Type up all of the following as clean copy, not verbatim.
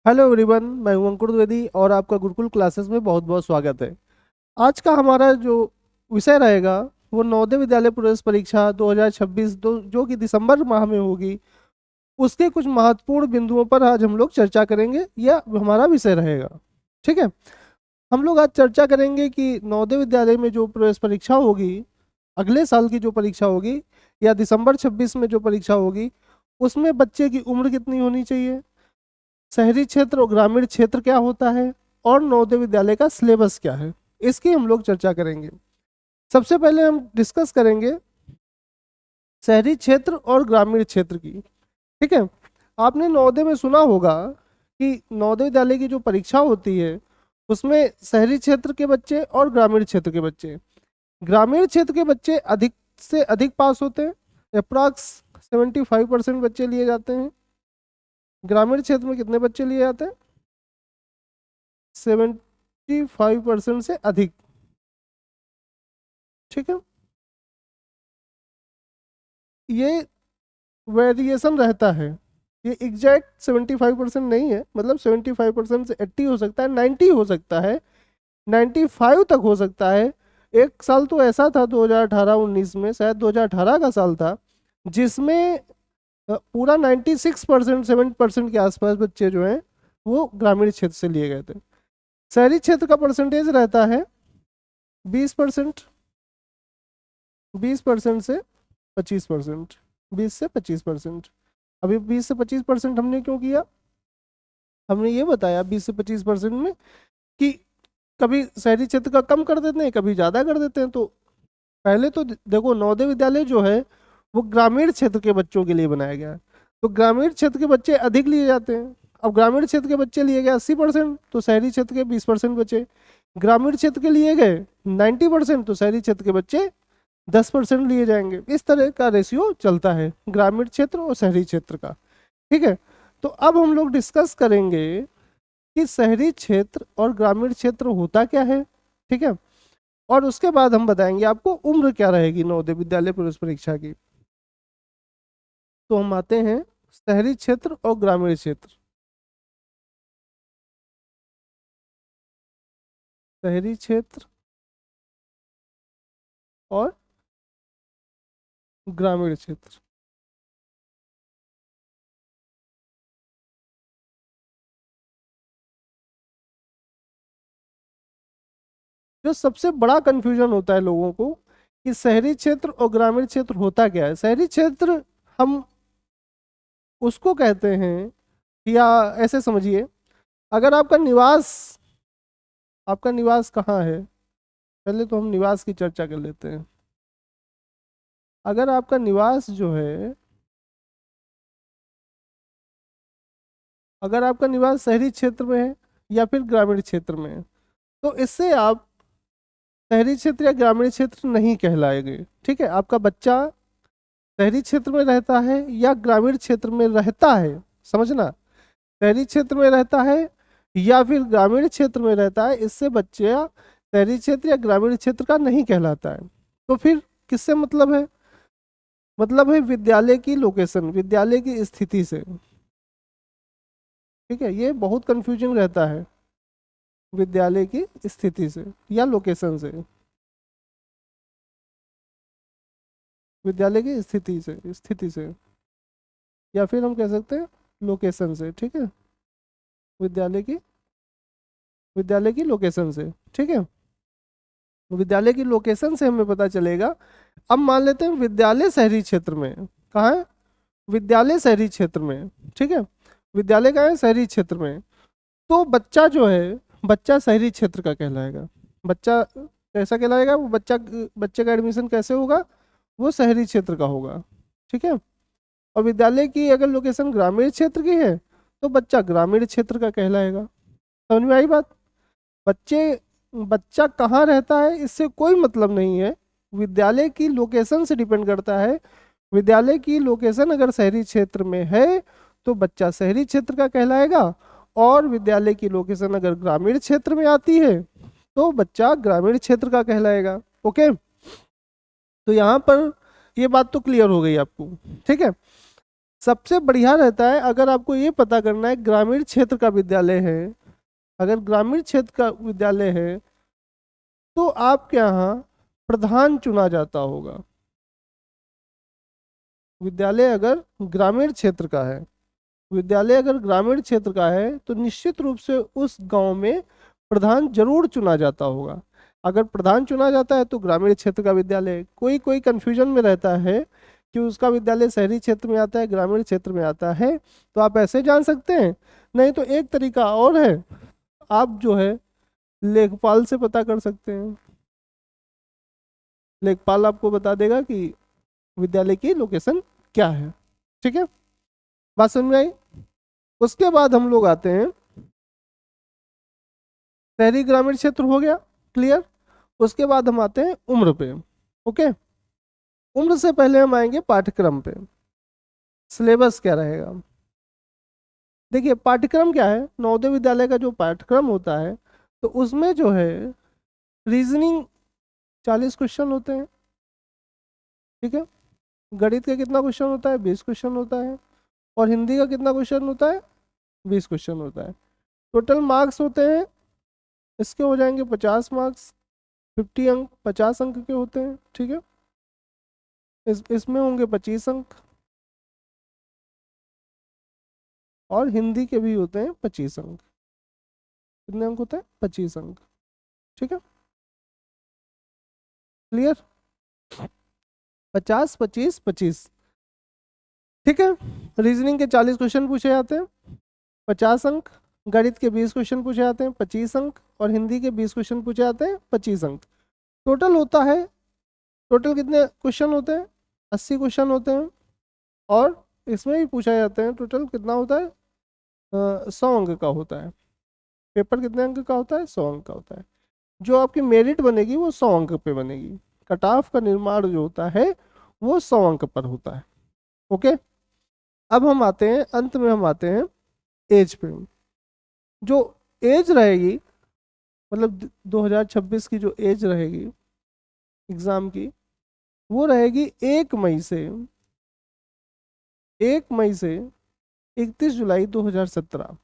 Hello everyone, मैं हूं अंकुर द्विवेदी और आपका गुरुकुल क्लासेस में बहुत बहुत स्वागत है। आज का हमारा जो विषय रहेगा वो नवोदय विद्यालय प्रवेश परीक्षा 2026 जो कि दिसंबर माह में होगी, उसके कुछ महत्वपूर्ण बिंदुओं पर आज हम लोग चर्चा करेंगे। यह हमारा विषय रहेगा। ठीक है। हम लोग आज चर्चा करेंगे कि नवोदय विद्यालय में जो प्रवेश परीक्षा होगी, अगले साल की जो परीक्षा होगी या दिसंबर 26 में जो परीक्षा होगी, उसमें बच्चे की उम्र कितनी होनी चाहिए, शहरी क्षेत्र और ग्रामीण क्षेत्र क्या होता है, और नवोदय विद्यालय का सिलेबस क्या है, इसकी हम लोग चर्चा करेंगे। सबसे पहले हम डिस्कस करेंगे शहरी क्षेत्र और ग्रामीण क्षेत्र की। ठीक है। आपने नवोदय में सुना होगा कि नवोदय विद्यालय की जो परीक्षा होती है उसमें शहरी क्षेत्र के बच्चे और ग्रामीण क्षेत्र के बच्चे, ग्रामीण क्षेत्र के बच्चे अधिक से अधिक पास होते हैं। अप्रॉक्स 75% बच्चे लिए जाते हैं। ग्रामीण क्षेत्र में कितने बच्चे लिए जाते हैं? 75% से अधिक। ठीक है। ये वेरिएशन रहता है, ये एग्जैक्ट 75% नहीं है। मतलब 75% से 80 हो सकता है, 90 हो सकता है, 95 तक हो सकता है। एक साल तो ऐसा था 2018-19 में, शायद 2018 का साल था, जिसमें पूरा 96%, 70% के आसपास बच्चे जो हैं वो ग्रामीण क्षेत्र से लिए गए थे। शहरी क्षेत्र का परसेंटेज रहता है 20%, 20% से 25%, 20 से 25%। अभी 20 से 25% हमने क्यों किया? हमने ये बताया 20 से 25% में कि कभी शहरी क्षेत्र का कम कर देते हैं, कभी ज़्यादा कर देते हैं। तो पहले तो देखो, नवोदय विद्यालय जो है वो ग्रामीण क्षेत्र के बच्चों के लिए बनाया गया है, तो ग्रामीण क्षेत्र के बच्चे अधिक लिए जाते हैं। अब ग्रामीण क्षेत्र के बच्चे लिए गए 80%, तो शहरी क्षेत्र के 20% बचे। ग्रामीण क्षेत्र के लिए गए 90%, तो शहरी क्षेत्र के बच्चे 10% लिए जाएंगे। इस तरह का रेशियो चलता है ग्रामीण क्षेत्र और शहरी क्षेत्र का। ठीक है। तो अब हम लोग डिस्कस करेंगे कि शहरी क्षेत्र और ग्रामीण क्षेत्र होता क्या है। ठीक है। और उसके बाद हम बताएंगे आपको उम्र क्या रहेगी नवोदय विद्यालय प्रवेश परीक्षा की। तो हम आते हैं शहरी क्षेत्र और ग्रामीण क्षेत्र। शहरी क्षेत्र और ग्रामीण क्षेत्र। जो सबसे बड़ा कंफ्यूजन होता है लोगों को कि शहरी क्षेत्र और ग्रामीण क्षेत्र होता क्या है। शहरी क्षेत्र हम उसको कहते हैं, या ऐसे समझिए, अगर आपका निवास कहाँ है, पहले तो हम निवास की चर्चा कर लेते हैं। अगर आपका निवास जो है, अगर आपका निवास शहरी क्षेत्र में है या फिर ग्रामीण क्षेत्र में है, तो इससे आप शहरी क्षेत्र या ग्रामीण क्षेत्र नहीं कहलाएंगे। ठीक है। आपका बच्चा शहरी क्षेत्र में रहता है या ग्रामीण क्षेत्र में रहता है, समझना, शहरी क्षेत्र में रहता है या फिर ग्रामीण क्षेत्र में रहता है, इससे बच्चा शहरी क्षेत्र या ग्रामीण क्षेत्र का नहीं कहलाता है। तो फिर किससे मतलब है? मतलब है विद्यालय की लोकेशन, विद्यालय की स्थिति से। ठीक है। ये बहुत कंफ्यूजिंग रहता है, विद्यालय की स्थिति से या लोकेशन से। विद्यालय की स्थिति से या फिर हम कह सकते हैं लोकेशन से। ठीक है। विद्यालय की विद्यालय की लोकेशन से। ठीक है। विद्यालय की लोकेशन से हमें पता चलेगा। अब मान लेते हैं विद्यालय शहरी क्षेत्र में। कहाँ है? विद्यालय शहरी क्षेत्र में। ठीक है। विद्यालय कहाँ है? शहरी क्षेत्र में। तो बच्चा जो है, बच्चा शहरी क्षेत्र का कहलाएगा। बच्चा कैसा कहलाएगा? वो बच्चे का एडमिशन कैसे होगा? वो शहरी क्षेत्र का होगा। ठीक है। और विद्यालय की अगर लोकेशन ग्रामीण क्षेत्र की है तो बच्चा ग्रामीण क्षेत्र का कहलाएगा। समझ में आई बात? बच्चे बच्चा कहाँ रहता है इससे कोई मतलब नहीं है, विद्यालय की लोकेशन से डिपेंड करता है। विद्यालय की लोकेशन अगर शहरी क्षेत्र में है तो बच्चा शहरी क्षेत्र का कहलाएगा, और विद्यालय की लोकेशन अगर ग्रामीण क्षेत्र में आती है तो बच्चा ग्रामीण क्षेत्र का कहलाएगा। ओके। तो यहाँ पर ये बात तो क्लियर हो गई आपको। ठीक है। सबसे बढ़िया रहता है अगर आपको ये पता करना है ग्रामीण क्षेत्र का विद्यालय है, अगर ग्रामीण क्षेत्र का विद्यालय है तो आपके यहाँ प्रधान चुना जाता होगा। विद्यालय अगर ग्रामीण क्षेत्र का है, विद्यालय अगर ग्रामीण क्षेत्र का है तो निश्चित रूप से उस गांव में प्रधान जरूर चुना जाता होगा। अगर प्रधान चुना जाता है तो ग्रामीण क्षेत्र का विद्यालय। कोई कोई कंफ्यूजन में रहता है कि उसका विद्यालय शहरी क्षेत्र में आता है ग्रामीण क्षेत्र में आता है, तो आप ऐसे जान सकते हैं। नहीं तो एक तरीका और है, आप जो है लेखपाल से पता कर सकते हैं। लेखपाल आपको बता देगा कि विद्यालय की लोकेशन क्या है। ठीक है, बात समझ में आई। उसके बाद हम लोग आते हैं, शहरी ग्रामीण क्षेत्र हो गया क्लियर। उसके बाद हम आते हैं उम्र पे। ओके, उम्र से पहले हम आएंगे पाठ्यक्रम पे, सिलेबस क्या रहेगा। देखिए पाठ्यक्रम क्या है, नवोदय विद्यालय का जो पाठ्यक्रम होता है तो उसमें जो है रीजनिंग 40 क्वेश्चन होते हैं। ठीक है, गणित का कितना क्वेश्चन होता है, 20 क्वेश्चन होता है। और हिंदी का कितना क्वेश्चन होता है, 20 क्वेश्चन होता है। टोटल मार्क्स होते हैं इसके हो जाएंगे 50 मार्क्स, 50 अंक, 50 अंक के होते हैं। ठीक है, इसमें होंगे 25 अंक, और हिंदी के भी होते हैं 25 अंक। कितने अंक होते हैं, 25 अंक। ठीक है, क्लियर, 50 25 25। ठीक है, रीजनिंग के 40 क्वेश्चन पूछे जाते हैं, 50 अंक। गणित के 20 क्वेश्चन पूछे जाते हैं, 25 अंक। और हिंदी के 20 क्वेश्चन पूछे जाते हैं, 25 अंक। टोटल होता है, टोटल कितने क्वेश्चन होते हैं, 80 क्वेश्चन होते हैं। और इसमें भी पूछा जाते हैं, टोटल कितना होता है, 100 अंक का होता है। पेपर कितने अंक का होता है, 100 अंक का होता है। जो आपकी मेरिट बनेगी वो 100 अंक पे बनेगी। कट ऑफ का निर्माण जो होता है वो 100 अंक पर होता है। ओके, अब हम आते हैं, अंत में हम आते हैं एज पे। जो एज रहेगी, मतलब 2026 की जो एज रहेगी एग्ज़ाम की, वो रहेगी 1 मई से, 1 मई से 31 जुलाई 2017।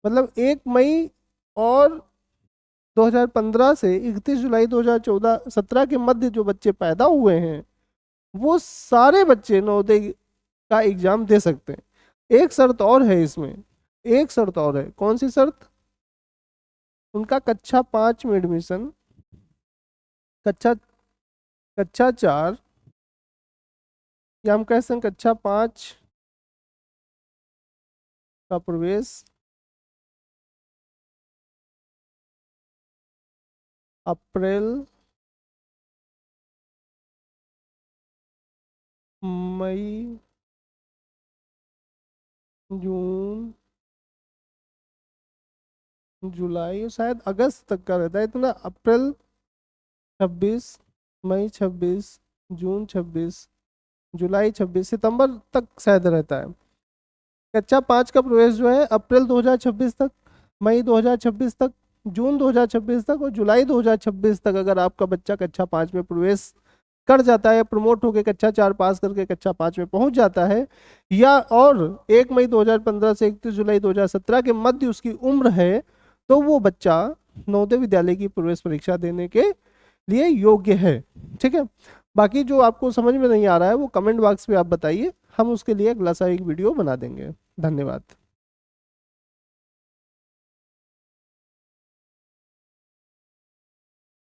मतलब 1 मई और 2015 से 31 जुलाई 2014-17 के मध्य जो बच्चे पैदा हुए हैं वो सारे बच्चे नवोदय का एग्जाम दे सकते हैं। एक शर्त और है इसमें, एक शर्त और है। कौन सी शर्त, उनका कक्षा 5 में एडमिशन, कक्षा कक्षा 4, या हम कह सकते हैं कक्षा 5 का प्रवेश अप्रैल मई जून जुलाई, शायद अगस्त तक का रहता है इतना। अप्रैल 26, मई 26, जून 26, जुलाई 26, सितंबर तक शायद रहता है। कक्षा 5 का प्रवेश जो है अप्रैल 2026 तक, मई 2026 तक, जून 2026 तक और जुलाई 2026 तक अगर आपका बच्चा कक्षा 5 में प्रवेश कर जाता है, प्रमोट होकर कक्षा 4 पास करके कक्षा 5 में पहुंच जाता है, या और 1 मई 2015 से 31 जुलाई 2017 के मध्य उसकी उम्र है, तो वो बच्चा नवोदय विद्यालय की प्रवेश परीक्षा देने के लिए योग्य है। ठीक है, बाकी जो आपको समझ में नहीं आ रहा है वो कमेंट बॉक्स में आप बताइए, हम उसके लिए अगला सा एक वीडियो बना देंगे। धन्यवाद।